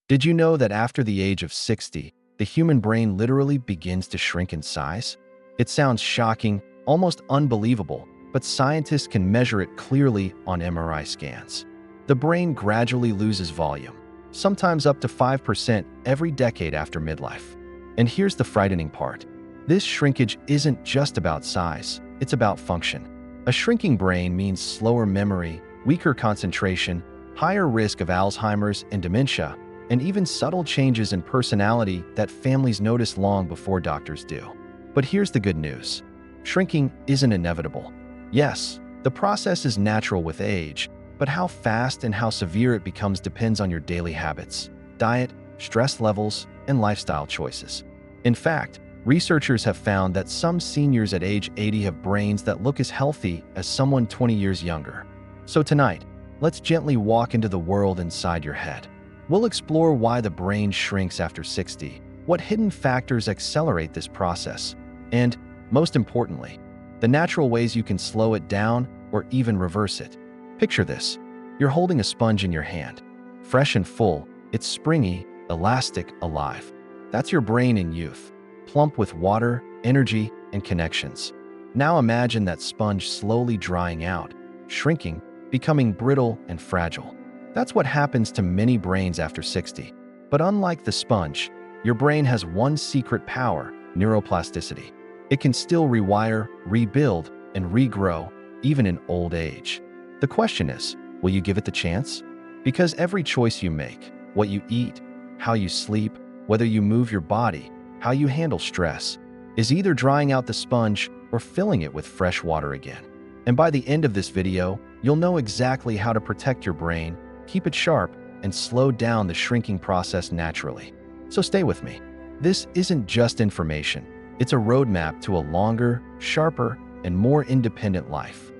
Did you know that after the age of 60, the human brain literally begins to shrink in size? It sounds shocking, almost unbelievable, but scientists can measure it clearly on MRI scans. The brain gradually loses volume, sometimes up to 5% every decade after midlife. And here's the frightening part. This shrinkage isn't just about size, it's about function. A shrinking brain means slower memory, weaker concentration, higher risk of Alzheimer's and dementia, and even subtle changes in personality that families notice long before doctors do. But here's the good news. Shrinking isn't inevitable. Yes, the process is natural with age, but how fast and how severe it becomes depends on your daily habits, diet, stress levels, and lifestyle choices. In fact, researchers have found that some seniors at age 80 have brains that look as healthy as someone 20 years younger. So tonight, let's gently walk into the world inside your head. We'll explore why the brain shrinks after 60, what hidden factors accelerate this process, and, most importantly, the natural ways you can slow it down or even reverse it. Picture this. You're holding a sponge in your hand. Fresh and full, it's springy, elastic, alive. That's your brain in youth, plump with water, energy, and connections. Now imagine that sponge slowly drying out, shrinking, becoming brittle and fragile. That's what happens to many brains after 60. But unlike the sponge, your brain has one secret power: neuroplasticity. It can still rewire, rebuild, and regrow, even in old age. The question is, will you give it the chance? Because every choice you make, what you eat, how you sleep, whether you move your body, how you handle stress, is either drying out the sponge or filling it with fresh water again. And by the end of this video, you'll know exactly how to protect your brain, keep it sharp, and slow down the shrinking process naturally. So stay with me. This isn't just information. It's a roadmap to a longer, sharper, and more independent life.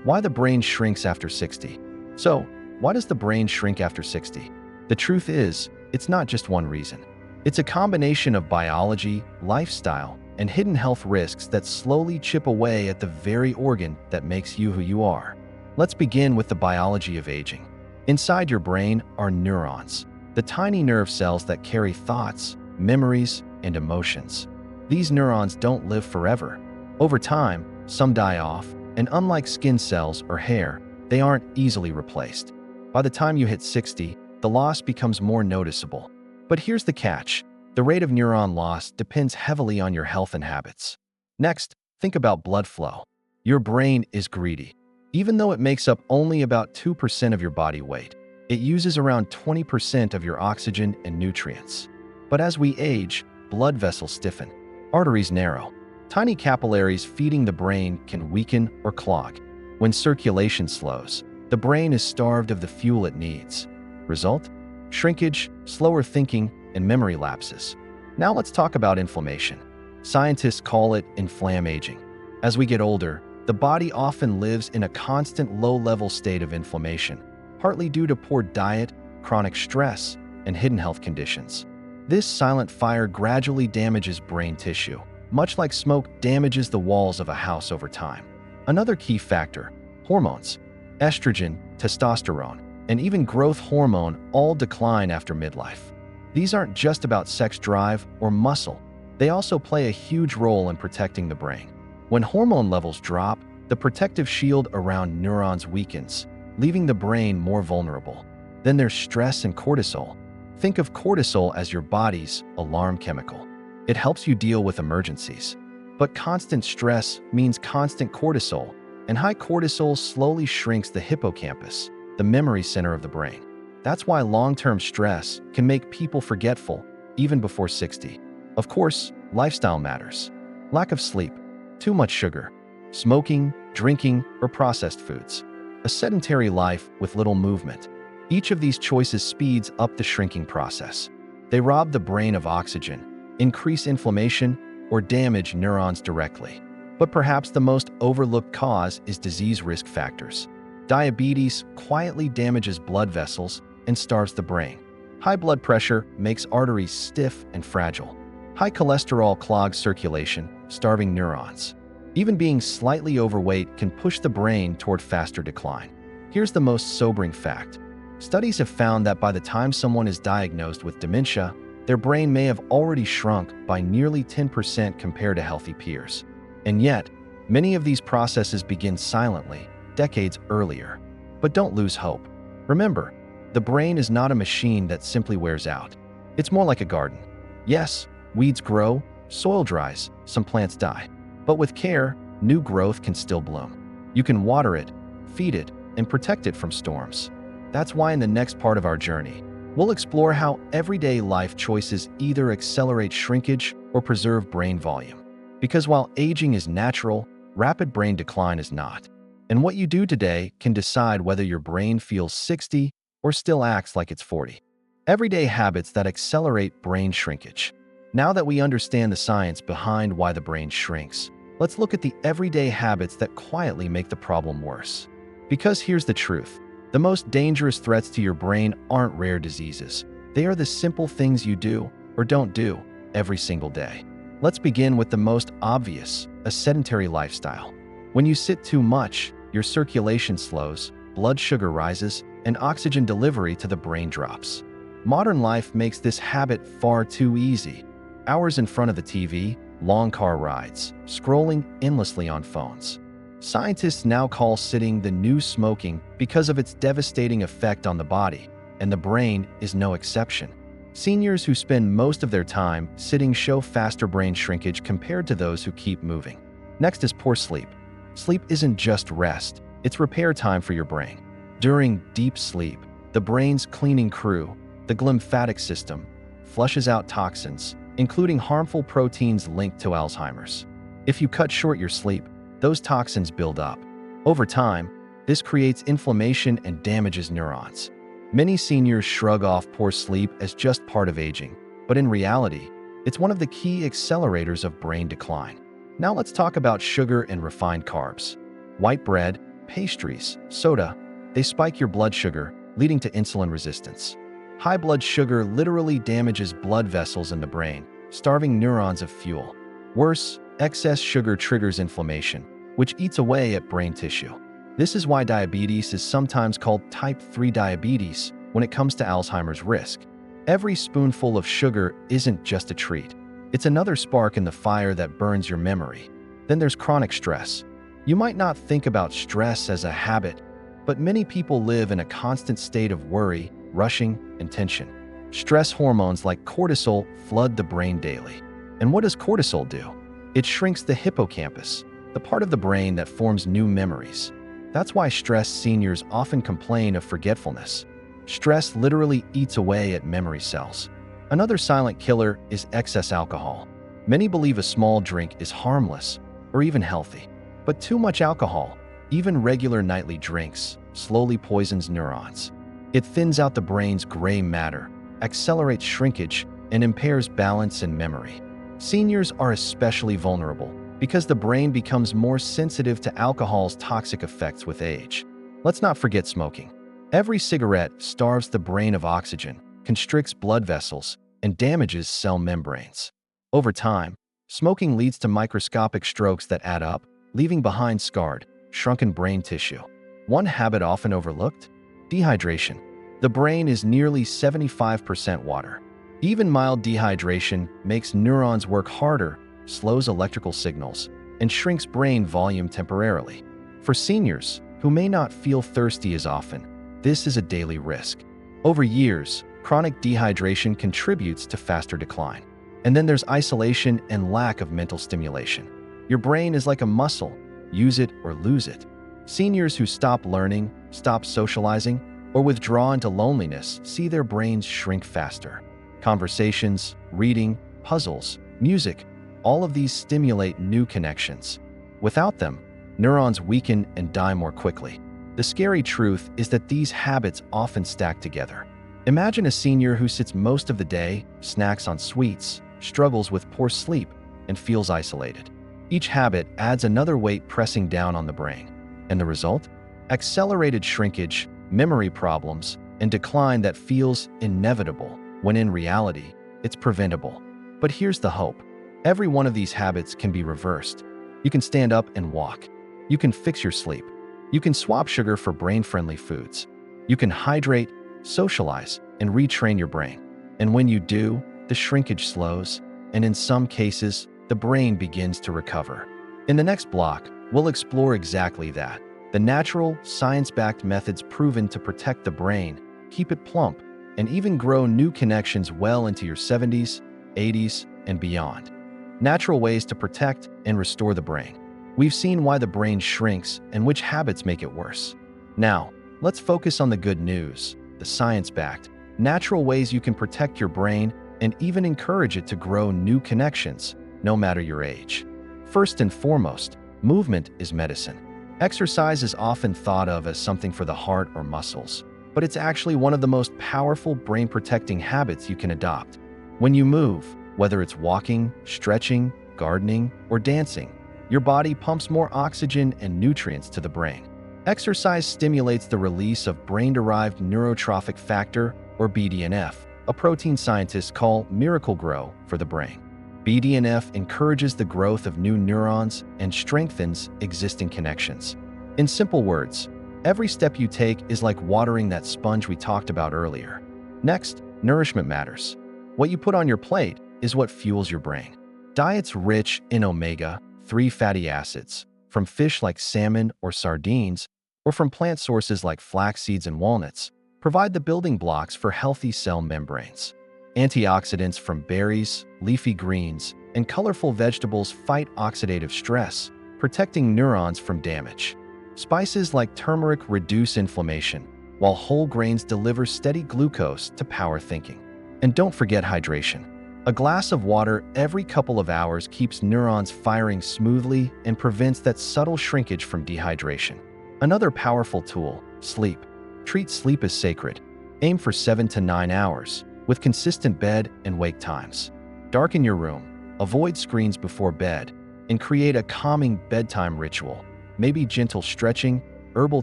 Why the brain shrinks after 60. So, why does the brain shrink after 60? The truth is, it's not just one reason. It's a combination of biology, lifestyle, and hidden health risks that slowly chip away at the very organ that makes you who you are. Let's begin with the biology of aging. Inside your brain are neurons, the tiny nerve cells that carry thoughts, memories, and emotions. These neurons don't live forever. Over time, some die off, and unlike skin cells or hair, they aren't easily replaced. By the time you hit 60, the loss becomes more noticeable. But here's the catch. The rate of neuron loss depends heavily on your health and habits. Next, think about blood flow. Your brain is greedy. Even though it makes up only about 2% of your body weight, it uses around 20% of your oxygen and nutrients. But as we age, blood vessels stiffen, arteries narrow. Tiny capillaries feeding the brain can weaken or clog. When circulation slows, the brain is starved of the fuel it needs. Result? Shrinkage, slower thinking, and memory lapses. Now let's talk about inflammation. Scientists call it inflammaging. As we get older, the body often lives in a constant low-level state of inflammation, partly due to poor diet, chronic stress, and hidden health conditions. This silent fire gradually damages brain tissue, much like smoke damages the walls of a house over time. Another key factor, hormones. Estrogen, testosterone, and even growth hormone all decline after midlife. These aren't just about sex drive or muscle. They also play a huge role in protecting the brain. When hormone levels drop, the protective shield around neurons weakens, leaving the brain more vulnerable. Then there's stress and cortisol. Think of cortisol as your body's alarm chemical. It helps you deal with emergencies. But constant stress means constant cortisol, and high cortisol slowly shrinks the hippocampus, the memory center of the brain. That's why long-term stress can make people forgetful, even before 60. Of course, lifestyle matters. Lack of sleep, too much sugar, smoking, drinking, or processed foods. A sedentary life with little movement. Each of these choices speeds up the shrinking process. They rob the brain of oxygen, increase inflammation, or damage neurons directly. But perhaps the most overlooked cause is disease risk factors. Diabetes quietly damages blood vessels and starves the brain. High blood pressure makes arteries stiff and fragile. High cholesterol clogs circulation, starving neurons. Even being slightly overweight can push the brain toward faster decline. Here's the most sobering fact. Studies have found that by the time someone is diagnosed with dementia, their brain may have already shrunk by nearly 10% compared to healthy peers. And yet, many of these processes begin silently, decades earlier. But don't lose hope. Remember, the brain is not a machine that simply wears out. It's more like a garden. Yes, weeds grow, soil dries, some plants die. But with care, new growth can still bloom. You can water it, feed it, and protect it from storms. That's why in the next part of our journey, we'll explore how everyday life choices either accelerate shrinkage or preserve brain volume. Because while aging is natural, rapid brain decline is not. And what you do today can decide whether your brain feels 60 or still acts like it's 40. Everyday habits that accelerate brain shrinkage. Now that we understand the science behind why the brain shrinks, let's look at the everyday habits that quietly make the problem worse. Because here's the truth. The most dangerous threats to your brain aren't rare diseases. They are the simple things you do or don't do every single day. Let's begin with the most obvious, a sedentary lifestyle. When you sit too much, your circulation slows, blood sugar rises, and oxygen delivery to the brain drops. Modern life makes this habit far too easy. Hours in front of the TV, long car rides, scrolling endlessly on phones. Scientists now call sitting the new smoking because of its devastating effect on the body, and the brain is no exception. Seniors who spend most of their time sitting show faster brain shrinkage compared to those who keep moving. Next is poor sleep. Sleep isn't just rest, it's repair time for your brain. During deep sleep, the brain's cleaning crew, the glymphatic system, flushes out toxins, including harmful proteins linked to Alzheimer's. If you cut short your sleep, those toxins build up. Over time, this creates inflammation and damages neurons. Many seniors shrug off poor sleep as just part of aging, but in reality, it's one of the key accelerators of brain decline. Now let's talk about sugar and refined carbs. White bread, pastries, soda, they spike your blood sugar, leading to insulin resistance. High blood sugar literally damages blood vessels in the brain, starving neurons of fuel. Worse, excess sugar triggers inflammation, which eats away at brain tissue. This is why diabetes is sometimes called type 3 diabetes when it comes to Alzheimer's risk. Every spoonful of sugar isn't just a treat. It's another spark in the fire that burns your memory. Then there's chronic stress. You might not think about stress as a habit, but many people live in a constant state of worry, rushing, and tension. Stress hormones like cortisol flood the brain daily. And what does cortisol do? It shrinks the hippocampus, the part of the brain that forms new memories. That's why stressed seniors often complain of forgetfulness. Stress literally eats away at memory cells. Another silent killer is excess alcohol. Many believe a small drink is harmless or even healthy. But too much alcohol, even regular nightly drinks, slowly poisons neurons. It thins out the brain's gray matter, accelerates shrinkage, and impairs balance and memory. Seniors are especially vulnerable because the brain becomes more sensitive to alcohol's toxic effects with age. Let's not forget smoking. Every cigarette starves the brain of oxygen, constricts blood vessels, and damages cell membranes. Over time, smoking leads to microscopic strokes that add up, leaving behind scarred, shrunken brain tissue. One habit often overlooked? Dehydration. The brain is nearly 75% water. Even mild dehydration makes neurons work harder, slows electrical signals, and shrinks brain volume temporarily. For seniors who may not feel thirsty as often, this is a daily risk. Over years, chronic dehydration contributes to faster decline. And then there's isolation and lack of mental stimulation. Your brain is like a muscle, use it or lose it. Seniors who stop learning, stop socializing, or withdraw into loneliness see their brains shrink faster. Conversations, reading, puzzles, music, all of these stimulate new connections. Without them, neurons weaken and die more quickly. The scary truth is that these habits often stack together. Imagine a senior who sits most of the day, snacks on sweets, struggles with poor sleep, and feels isolated. Each habit adds another weight pressing down on the brain. And the result? Accelerated shrinkage, memory problems, and decline that feels inevitable, when in reality, it's preventable. But here's the hope. Every one of these habits can be reversed. You can stand up and walk. You can fix your sleep. You can swap sugar for brain-friendly foods. You can hydrate, socialize, and retrain your brain. And when you do, the shrinkage slows, and in some cases, the brain begins to recover. In the next block, we'll explore exactly that. The natural, science-backed methods proven to protect the brain, keep it plump, and even grow new connections well into your 70s, 80s, and beyond. Natural ways to protect and restore the brain. We've seen why the brain shrinks and which habits make it worse. Now, let's focus on the good news, the science-backed, natural ways you can protect your brain and even encourage it to grow new connections, no matter your age. First and foremost, movement is medicine. Exercise is often thought of as something for the heart or muscles, but it's actually one of the most powerful brain-protecting habits you can adopt. When you move, whether it's walking, stretching, gardening, or dancing, your body pumps more oxygen and nutrients to the brain. Exercise stimulates the release of brain-derived neurotrophic factor, or BDNF, a protein scientists call miracle-grow for the brain. BDNF encourages the growth of new neurons and strengthens existing connections. In simple words, every step you take is like watering that sponge we talked about earlier. Next, nourishment matters. What you put on your plate is what fuels your brain. Diets rich in omega-3 fatty acids, from fish like salmon or sardines, or from plant sources like flax seeds and walnuts, provide the building blocks for healthy cell membranes. Antioxidants from berries, leafy greens, and colorful vegetables fight oxidative stress, protecting neurons from damage. Spices like turmeric reduce inflammation, while whole grains deliver steady glucose to power thinking. And don't forget hydration. A glass of water every couple of hours keeps neurons firing smoothly and prevents that subtle shrinkage from dehydration. Another powerful tool, sleep. Treat sleep as sacred. Aim for 7 to 9 hours, with consistent bed and wake times. Darken your room, avoid screens before bed, and create a calming bedtime ritual, maybe gentle stretching, herbal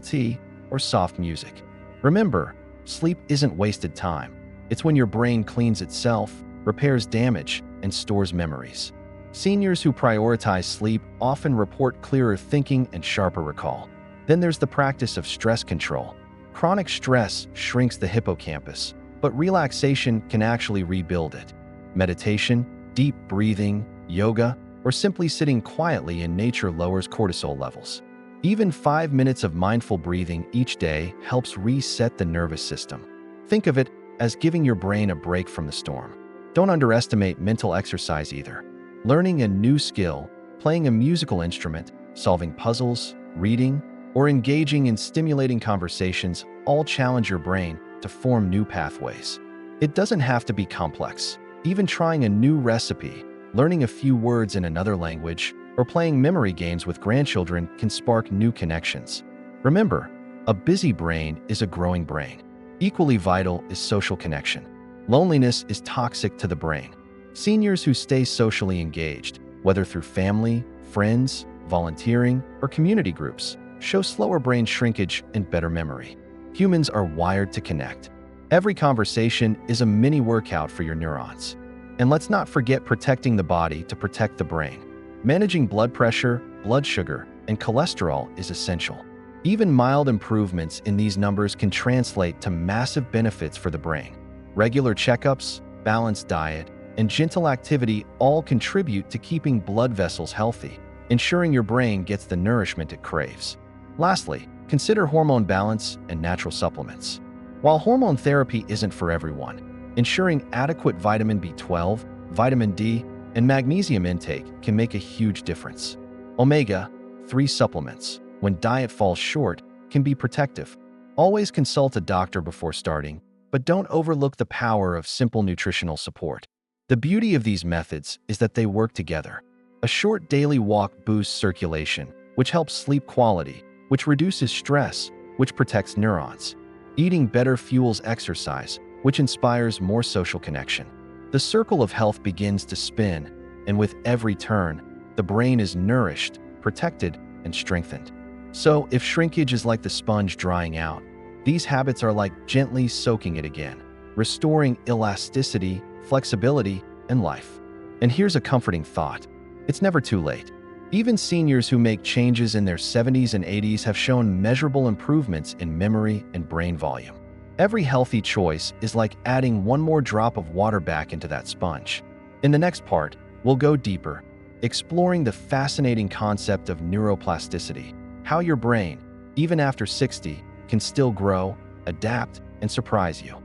tea, or soft music. Remember, sleep isn't wasted time. It's when your brain cleans itself, repairs damage, and stores memories. Seniors who prioritize sleep often report clearer thinking and sharper recall. Then there's the practice of stress control. Chronic stress shrinks the hippocampus, but relaxation can actually rebuild it. Meditation, deep breathing, yoga, or simply sitting quietly in nature lowers cortisol levels. Even 5 minutes of mindful breathing each day helps reset the nervous system. Think of it as giving your brain a break from the storm. Don't underestimate mental exercise either. Learning a new skill, playing a musical instrument, solving puzzles, reading, or engaging in stimulating conversations all challenge your brain to form new pathways. It doesn't have to be complex. Even trying a new recipe, learning a few words in another language, or playing memory games with grandchildren can spark new connections. Remember, a busy brain is a growing brain. Equally vital is social connection. Loneliness is toxic to the brain. Seniors who stay socially engaged, whether through family, friends, volunteering, or community groups, show slower brain shrinkage and better memory. Humans are wired to connect. Every conversation is a mini workout for your neurons. And let's not forget protecting the body to protect the brain. Managing blood pressure, blood sugar, and cholesterol is essential. Even mild improvements in these numbers can translate to massive benefits for the brain. Regular checkups, balanced diet, and gentle activity all contribute to keeping blood vessels healthy, ensuring your brain gets the nourishment it craves. Lastly, consider hormone balance and natural supplements. While hormone therapy isn't for everyone, ensuring adequate vitamin B12, vitamin D, and magnesium intake can make a huge difference. Omega-3 supplements, when diet falls short, can be protective. Always consult a doctor before starting, but don't overlook the power of simple nutritional support. The beauty of these methods is that they work together. A short daily walk boosts circulation, which helps sleep quality, which reduces stress, which protects neurons. Eating better fuels exercise, which inspires more social connection. The circle of health begins to spin, and with every turn, the brain is nourished, protected, and strengthened. So, if shrinkage is like the sponge drying out, these habits are like gently soaking it again, restoring elasticity, flexibility, and life. And here's a comforting thought. It's never too late. Even seniors who make changes in their 70s and 80s have shown measurable improvements in memory and brain volume. Every healthy choice is like adding one more drop of water back into that sponge. In the next part, we'll go deeper, exploring the fascinating concept of neuroplasticity, how your brain, even after 60, can still grow, adapt, and surprise you.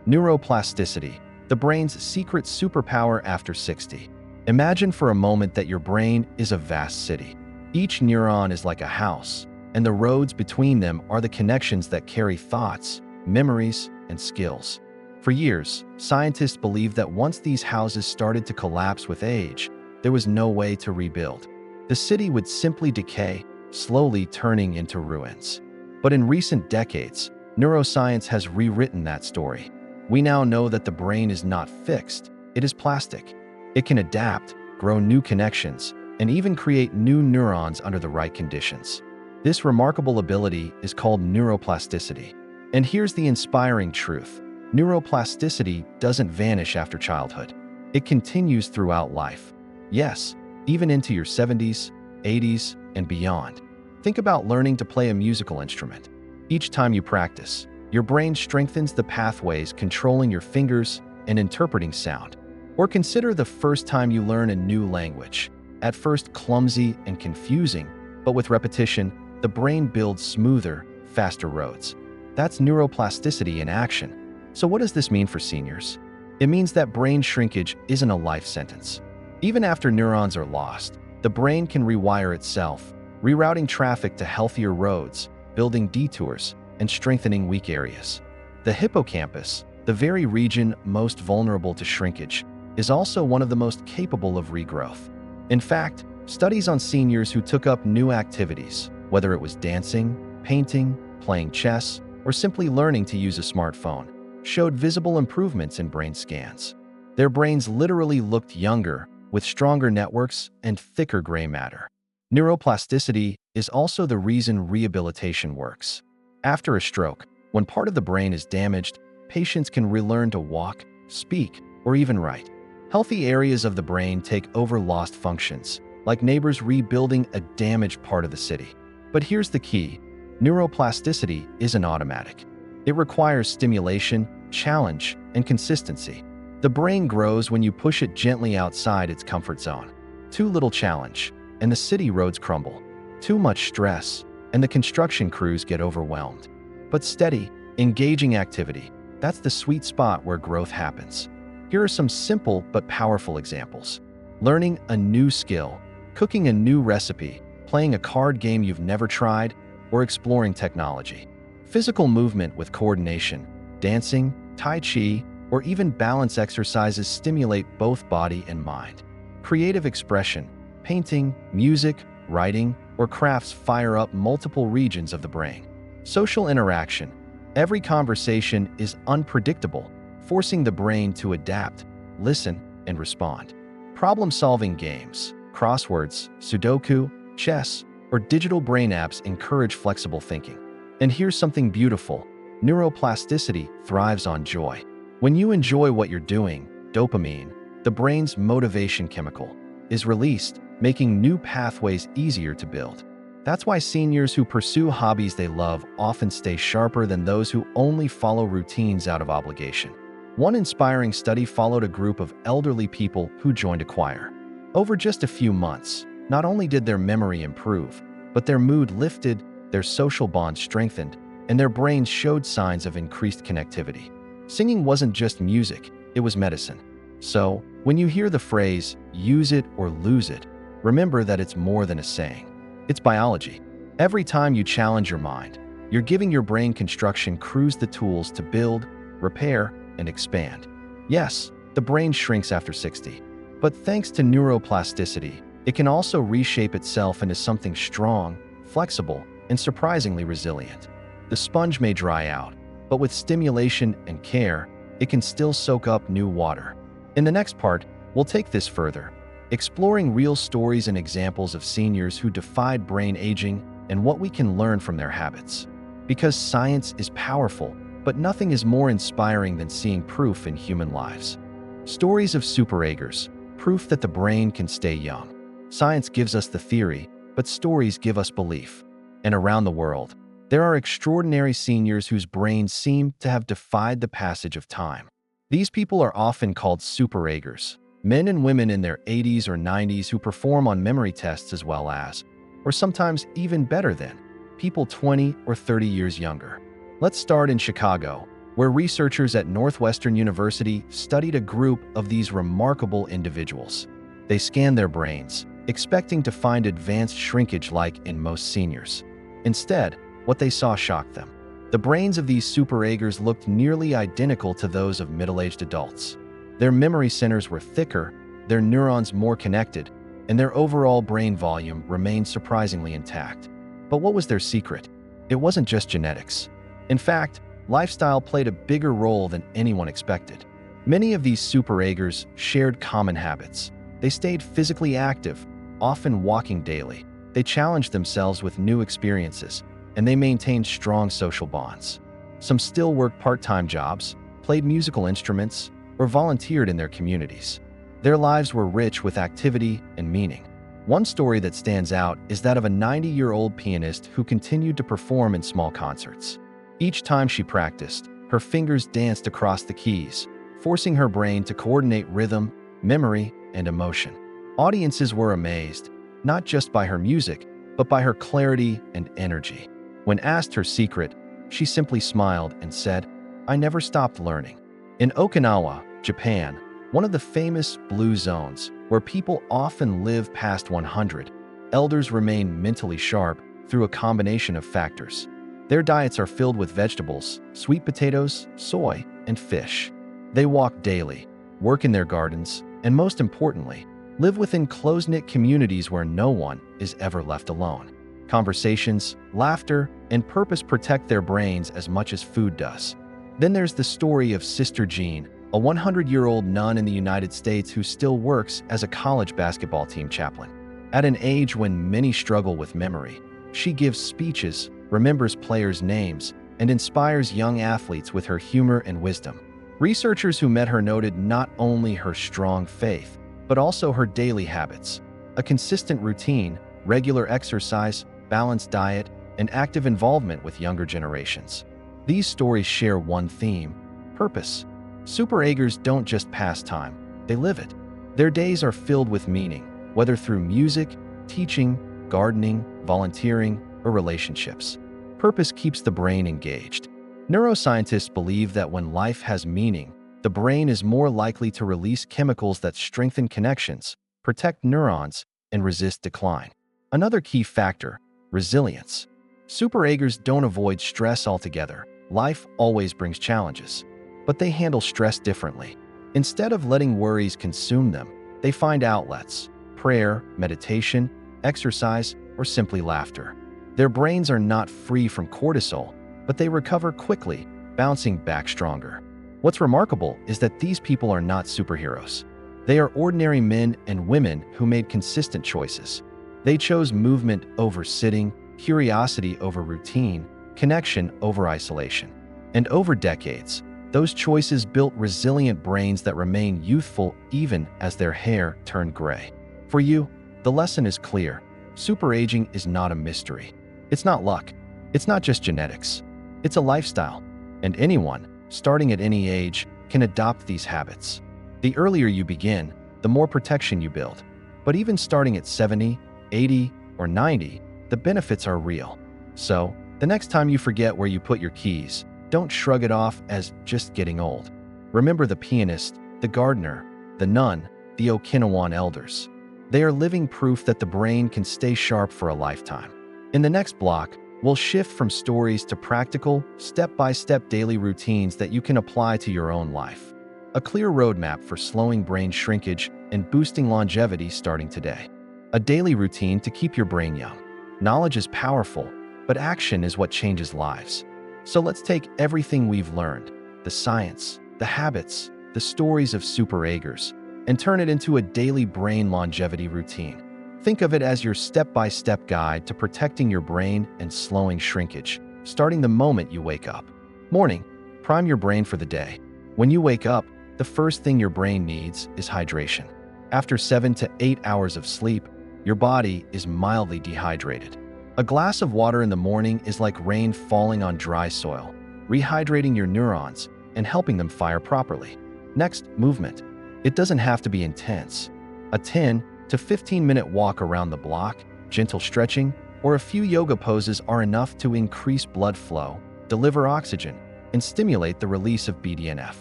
Neuroplasticity, the brain's secret superpower after 60. Imagine for a moment that your brain is a vast city. Each neuron is like a house, and the roads between them are the connections that carry thoughts, memories, and skills. For years, scientists believed that once these houses started to collapse with age, there was no way to rebuild. The city would simply decay, slowly turning into ruins. But in recent decades, neuroscience has rewritten that story. We now know that the brain is not fixed, it is plastic. It can adapt, grow new connections, and even create new neurons under the right conditions. This remarkable ability is called neuroplasticity. And here's the inspiring truth. Neuroplasticity doesn't vanish after childhood. It continues throughout life. Yes, even into your 70s, 80s, and beyond. Think about learning to play a musical instrument. Each time you practice, your brain strengthens the pathways controlling your fingers and interpreting sound. Or consider the first time you learn a new language. At first clumsy and confusing, but with repetition, the brain builds smoother, faster roads. That's neuroplasticity in action. So what does this mean for seniors? It means that brain shrinkage isn't a life sentence. Even after neurons are lost, the brain can rewire itself, rerouting traffic to healthier roads, building detours, and strengthening weak areas. The hippocampus, the very region most vulnerable to shrinkage, is also one of the most capable of regrowth. In fact, studies on seniors who took up new activities, whether it was dancing, painting, playing chess, or simply learning to use a smartphone, showed visible improvements in brain scans. Their brains literally looked younger, with stronger networks and thicker gray matter. Neuroplasticity is also the reason rehabilitation works. After a stroke, when part of the brain is damaged, patients can relearn to walk, speak, or even write. Healthy areas of the brain take over lost functions, like neighbors rebuilding a damaged part of the city. But here's the key. Neuroplasticity isn't automatic. It requires stimulation, challenge, and consistency. The brain grows when you push it gently outside its comfort zone. Too little challenge, and the city roads crumble. Too much stress, and the construction crews get overwhelmed. But steady, engaging activity, that's the sweet spot where growth happens. Here are some simple but powerful examples. Learning a new skill, cooking a new recipe, playing a card game you've never tried, or exploring technology. Physical movement with coordination, dancing, tai chi, or even balance exercises stimulate both body and mind. Creative expression, painting, music, writing, or crafts fire up multiple regions of the brain. Social interaction. Every conversation is unpredictable, forcing the brain to adapt, listen, and respond. Problem-solving games, crosswords, Sudoku, chess, or digital brain apps encourage flexible thinking. And here's something beautiful. Neuroplasticity thrives on joy. When you enjoy what you're doing, dopamine, the brain's motivation chemical, is released, making new pathways easier to build. That's why seniors who pursue hobbies they love often stay sharper than those who only follow routines out of obligation. One inspiring study followed a group of elderly people who joined a choir. Over just a few months, not only did their memory improve, but their mood lifted, their social bonds strengthened, and their brains showed signs of increased connectivity. Singing wasn't just music, it was medicine. So, when you hear the phrase, use it or lose it, remember that it's more than a saying. It's biology. Every time you challenge your mind, you're giving your brain construction crews the tools to build, repair, and expand. Yes, the brain shrinks after 60, but thanks to neuroplasticity, it can also reshape itself into something strong, flexible, and surprisingly resilient. The sponge may dry out, but with stimulation and care, it can still soak up new water. In the next part, we'll take this further, exploring real stories and examples of seniors who defied brain aging and what we can learn from their habits. Because science is powerful, but nothing is more inspiring than seeing proof in human lives. Stories of super-agers, proof that the brain can stay young. Science gives us the theory, but stories give us belief. And around the world, There are extraordinary seniors whose brains seem to have defied the passage of time. These people are often called super-agers, men and women in their 80s or 90s who perform on memory tests as well as, or sometimes even better than, people 20 or 30 years younger. Let's start in Chicago, where researchers at Northwestern University studied a group of these remarkable individuals. They scanned their brains, expecting to find advanced shrinkage like in most seniors. Instead, what they saw shocked them. The brains of these super-agers looked nearly identical to those of middle-aged adults. Their memory centers were thicker, their neurons more connected, and their overall brain volume remained surprisingly intact. But what was their secret? It wasn't just genetics. In fact, lifestyle played a bigger role than anyone expected. Many of these super-agers shared common habits. They stayed physically active, often walking daily. They challenged themselves with new experiences, and they maintained strong social bonds. Some still worked part-time jobs, played musical instruments, or volunteered in their communities. Their lives were rich with activity and meaning. One story that stands out is that of a 90-year-old pianist who continued to perform in small concerts. Each time she practiced, her fingers danced across the keys, forcing her brain to coordinate rhythm, memory, and emotion. Audiences were amazed, not just by her music, but by her clarity and energy. When asked her secret, she simply smiled and said, "I never stopped learning." In Okinawa, Japan, one of the famous blue zones, where people often live past 100, elders remain mentally sharp through a combination of factors. Their diets are filled with vegetables, sweet potatoes, soy, and fish. They walk daily, work in their gardens, and most importantly, live within close-knit communities where no one is ever left alone. Conversations, laughter, and purpose protect their brains as much as food does. Then there's the story of Sister Jean, a 100-year-old nun in the United States who still works as a college basketball team chaplain. At an age when many struggle with memory, she gives speeches, remembers players' names, and inspires young athletes with her humor and wisdom. Researchers who met her noted not only her strong faith, but also her daily habits, a consistent routine, regular exercise, balanced diet, and active involvement with younger generations. These stories share one theme: purpose. Super-agers don't just pass time, they live it. Their days are filled with meaning, whether through music, teaching, gardening, volunteering, or relationships. Purpose keeps the brain engaged. Neuroscientists believe that when life has meaning, the brain is more likely to release chemicals that strengthen connections, protect neurons, and resist decline. Another key factor: resilience. Super-agers don't avoid stress altogether. Life always brings challenges, but they handle stress differently. Instead of letting worries consume them, they find outlets: prayer, meditation, exercise, or simply laughter. Their brains are not free from cortisol, but they recover quickly, bouncing back stronger. What's remarkable is that these people are not superheroes. They are ordinary men and women who made consistent choices. They chose movement over sitting, curiosity over routine, connection over isolation. And over decades, those choices built resilient brains that remain youthful even as their hair turned gray. For you, the lesson is clear. Superaging is not a mystery. It's not luck. It's not just genetics. It's a lifestyle. And anyone, starting at any age, can adopt these habits. The earlier you begin, the more protection you build. But even starting at 70, 80, or 90, the benefits are real. So, the next time you forget where you put your keys, don't shrug it off as just getting old. Remember the pianist, the gardener, the nun, the Okinawan elders. They are living proof that the brain can stay sharp for a lifetime. In the next block, we'll shift from stories to practical, step-by-step daily routines that you can apply to your own life. A clear roadmap for slowing brain shrinkage and boosting longevity starting today. A daily routine to keep your brain young. Knowledge is powerful, but action is what changes lives. So let's take everything we've learned, the science, the habits, the stories of super-agers, and turn it into a daily brain longevity routine. Think of it as your step-by-step guide to protecting your brain and slowing shrinkage, starting the moment you wake up. Morning, prime your brain for the day. When you wake up, the first thing your brain needs is hydration. After 7 to 8 hours of sleep, your body is mildly dehydrated. A glass of water in the morning is like rain falling on dry soil, rehydrating your neurons and helping them fire properly. Next, movement. It doesn't have to be intense. A 10 to 15-minute walk around the block, gentle stretching, or a few yoga poses are enough to increase blood flow, deliver oxygen, and stimulate the release of BDNF.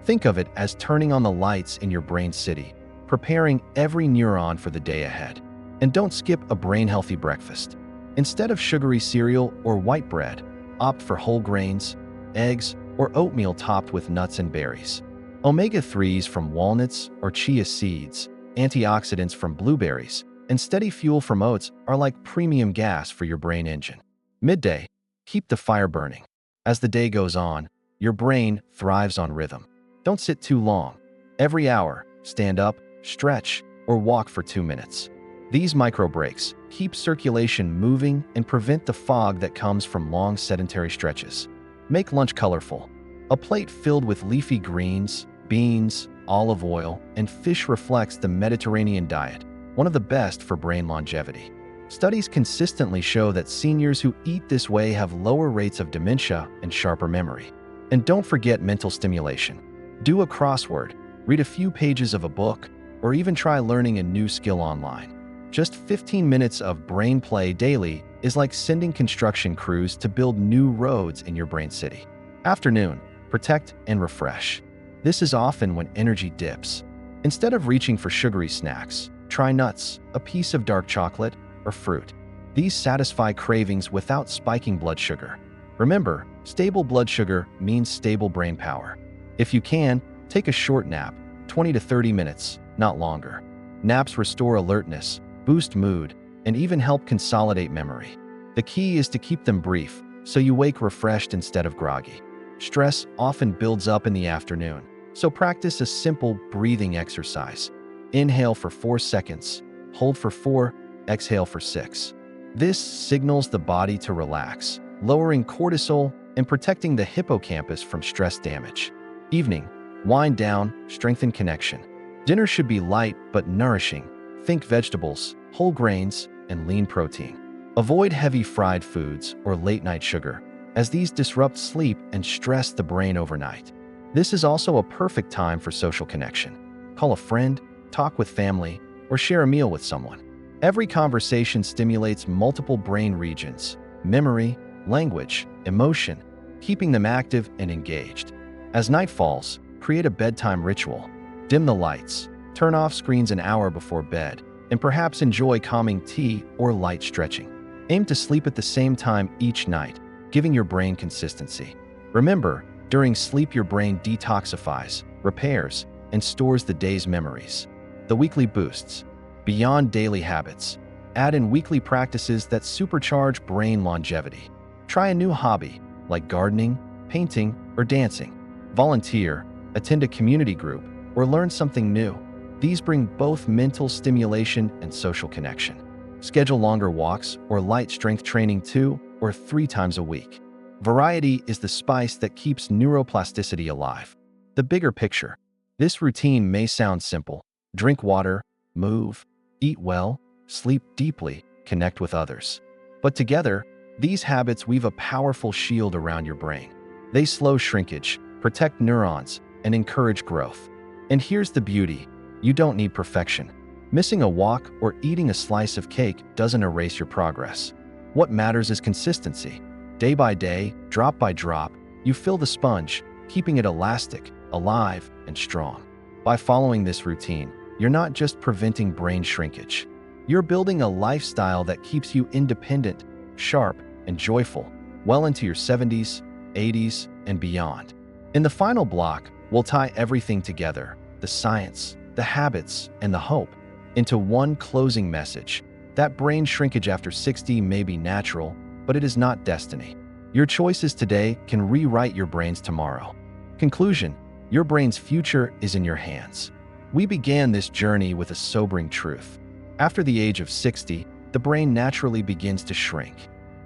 Think of it as turning on the lights in your brain city, preparing every neuron for the day ahead. And don't skip a brain-healthy breakfast. Instead of sugary cereal or white bread, opt for whole grains, eggs, or oatmeal topped with nuts and berries. Omega-3s from walnuts or chia seeds, antioxidants from blueberries, and steady fuel from oats are like premium gas for your brain engine. Midday, keep the fire burning. As the day goes on, your brain thrives on rhythm. Don't sit too long. Every hour, stand up, stretch, or walk for 2 minutes. These micro breaks keep circulation moving and prevent the fog that comes from long sedentary stretches. Make lunch colorful. A plate filled with leafy greens, beans, olive oil, and fish reflects the Mediterranean diet, one of the best for brain longevity. Studies consistently show that seniors who eat this way have lower rates of dementia and sharper memory. And don't forget mental stimulation. Do a crossword, read a few pages of a book, or even try learning a new skill online. Just 15 minutes of brain play daily is like sending construction crews to build new roads in your brain city. Afternoon, protect and refresh. This is often when energy dips. Instead of reaching for sugary snacks, try nuts, a piece of dark chocolate, or fruit. These satisfy cravings without spiking blood sugar. Remember, stable blood sugar means stable brain power. If you can, take a short nap, 20 to 30 minutes, not longer. Naps restore alertness, boost mood, and even help consolidate memory. The key is to keep them brief, so you wake refreshed instead of groggy. Stress often builds up in the afternoon, so practice a simple breathing exercise. Inhale for 4 seconds, hold for 4, exhale for 6. This signals the body to relax, lowering cortisol and protecting the hippocampus from stress damage. Evening, wind down, strengthen connection. Dinner should be light but nourishing. Think vegetables, whole grains, and lean protein. Avoid heavy fried foods or late-night sugar, as these disrupt sleep and stress the brain overnight. This is also a perfect time for social connection. Call a friend, talk with family, or share a meal with someone. Every conversation stimulates multiple brain regions: memory, language, emotion, keeping them active and engaged. As night falls, create a bedtime ritual. Dim the lights, turn off screens an hour before bed, and perhaps enjoy calming tea or light stretching. Aim to sleep at the same time each night, giving your brain consistency. Remember, during sleep your brain detoxifies, repairs, and stores the day's memories. The weekly boosts. Beyond daily habits, add in weekly practices that supercharge brain longevity. Try a new hobby, like gardening, painting, or dancing. Volunteer, attend a community group, or learn something new. These bring both mental stimulation and social connection. Schedule longer walks or light strength training 2 or 3 times a week. Variety is the spice that keeps neuroplasticity alive. The bigger picture. This routine may sound simple. Drink water, move, eat well, sleep deeply, connect with others. But together, these habits weave a powerful shield around your brain. They slow shrinkage, protect neurons, and encourage growth. And here's the beauty. You don't need perfection. Missing a walk or eating a slice of cake doesn't erase your progress. What matters is consistency. Day by day, drop by drop, you fill the sponge, keeping it elastic, alive, and strong. By following this routine, you're not just preventing brain shrinkage. You're building a lifestyle that keeps you independent, sharp, and joyful, well into your 70s, 80s, and beyond. In the final block, we'll tie everything together, the science, the habits, and the hope, into one closing message. That brain shrinkage after 60 may be natural, but it is not destiny. Your choices today can rewrite your brain's tomorrow. Conclusion: your brain's future is in your hands. We began this journey with a sobering truth. After the age of 60, the brain naturally begins to shrink.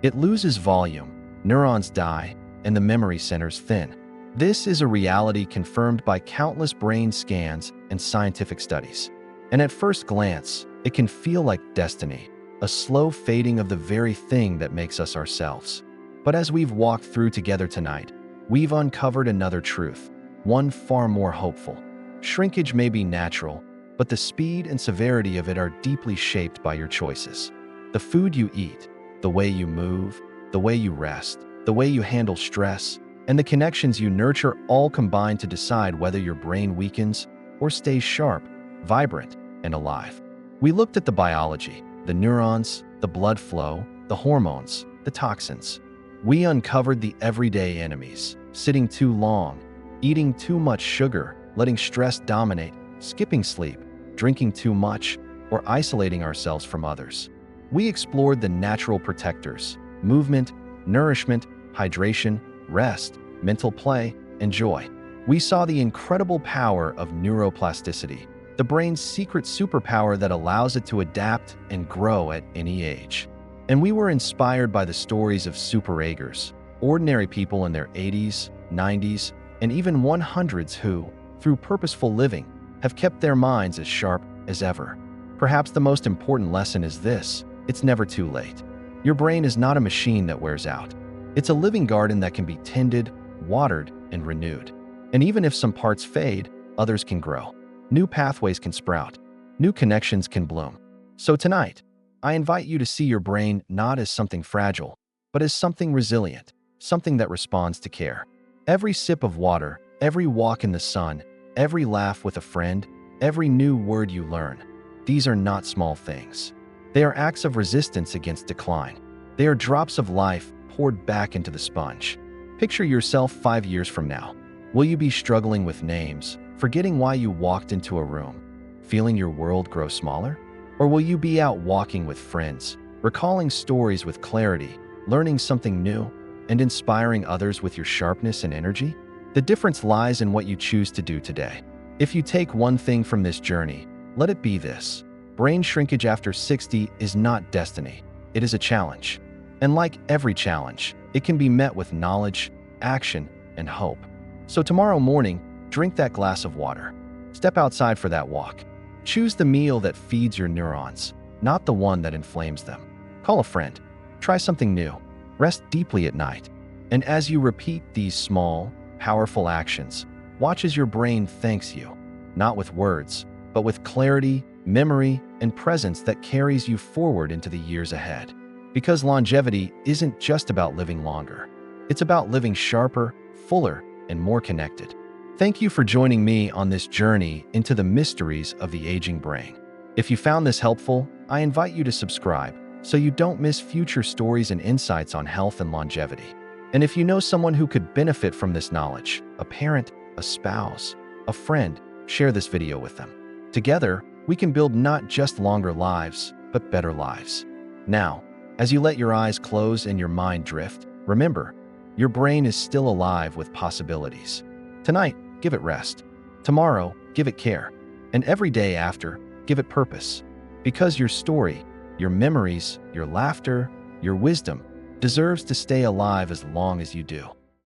It loses volume, neurons die, and the memory centers thin. This is a reality confirmed by countless brain scans and scientific studies. And at first glance, it can feel like destiny, a slow fading of the very thing that makes us ourselves. But as we've walked through together tonight, we've uncovered another truth, one far more hopeful. Shrinkage may be natural, but the speed and severity of it are deeply shaped by your choices. The food you eat, the way you move, the way you rest, the way you handle stress, and the connections you nurture all combine to decide whether your brain weakens or stays sharp, vibrant, and alive. We looked at the biology, the neurons, the blood flow, the hormones, the toxins. We uncovered the everyday enemies, sitting too long, eating too much sugar, letting stress dominate, skipping sleep, drinking too much, or isolating ourselves from others. We explored the natural protectors, movement, nourishment, hydration, rest, mental play, and joy. We saw the incredible power of neuroplasticity, the brain's secret superpower that allows it to adapt and grow at any age. And we were inspired by the stories of super-agers, ordinary people in their 80s, 90s, and even 100s who, through purposeful living, have kept their minds as sharp as ever. Perhaps the most important lesson is this: it's never too late. Your brain is not a machine that wears out. It's a living garden that can be tended, watered, and renewed. And even if some parts fade, others can grow. New pathways can sprout. New connections can bloom. So tonight, I invite you to see your brain not as something fragile, but as something resilient, something that responds to care. Every sip of water, every walk in the sun, every laugh with a friend, every new word you learn, these are not small things. They are acts of resistance against decline. They are drops of life poured back into the sponge. Picture yourself 5 years from now. Will you be struggling with names, forgetting why you walked into a room, feeling your world grow smaller? Or will you be out walking with friends, recalling stories with clarity, learning something new, and inspiring others with your sharpness and energy? The difference lies in what you choose to do today. If you take one thing from this journey, let it be this: brain shrinkage after 60 is not destiny. It is a challenge. And like every challenge, it can be met with knowledge, action, and hope. So tomorrow morning, drink that glass of water. Step outside for that walk. Choose the meal that feeds your neurons, not the one that inflames them. Call a friend. Try something new. Rest deeply at night. And as you repeat these small, powerful actions, watch as your brain thanks you, not with words, but with clarity, memory, and presence that carries you forward into the years ahead. Because longevity isn't just about living longer. It's about living sharper, fuller, and more connected. Thank you for joining me on this journey into the mysteries of the aging brain. If you found this helpful, I invite you to subscribe so you don't miss future stories and insights on health and longevity. And if you know someone who could benefit from this knowledge, a parent, a spouse, a friend, share this video with them. Together, we can build not just longer lives, but better lives. Now, as you let your eyes close and your mind drift, remember, your brain is still alive with possibilities. Tonight, give it rest. Tomorrow, give it care. And every day after, give it purpose. Because your story, your memories, your laughter, your wisdom deserves to stay alive as long as you do.